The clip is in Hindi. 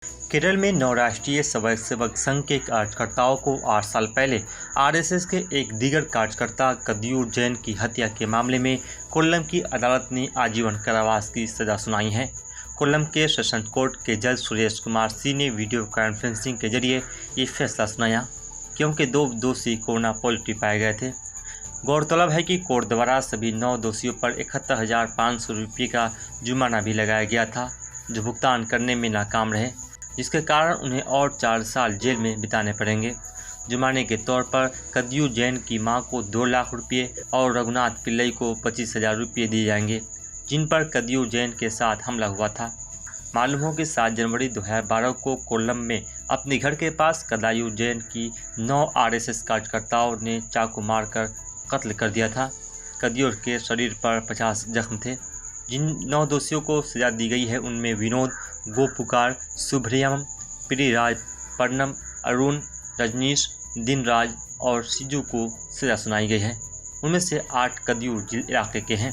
केरल में नौ राष्ट्रीय स्वयं सेवक संघ के कार्यकर्ताओं को 8 साल पहले आरएसएस के एक दीगर कार्यकर्ता कदियूर जैन की हत्या के मामले में कोल्लम की अदालत ने आजीवन कारावास की सजा सुनाई है। कोल्लम के सेशन कोर्ट के जज सुरेश कुमार सी ने वीडियो कॉन्फ्रेंसिंग के जरिए ये फैसला सुनाया, क्योंकि 2 दोषी कोरोना पॉजिटिव पाए गए थे। गौरतलब है कि कोर्ट द्वारा सभी 9 दोषियों पर 71,500 रुपये का जुर्माना भी लगाया गया था, जो भुगतान करने में नाकाम रहे, जिसके कारण उन्हें और 4 साल जेल में बिताने पड़ेंगे। जुर्माने के तौर पर कदियूर जैन की मां को 2 लाख रुपये और रघुनाथ पिल्लई को 25,000 रुपये दिए जाएंगे, जिन पर कदियूर जैन के साथ हमला हुआ था। मालूम हो कि 7 जनवरी 2012 को कोल्लम में अपने घर के पास कदियूर जैन की 9 आरएसएस कार्यकर्ताओं ने चाकू मारकर कत्ल कर दिया था। कदियूर के शरीर पर 50 जख्म थे। जिन 9 दोषियों को सजा दी गई है उनमें विनोद, गोपुकार, सुब्रयम, प्रियराज, पर्णम, अरुण, रजनीश, दिनराज और सिजू को सजा सुनाई गई है। उनमें से 8 कदियूर इलाके के हैं।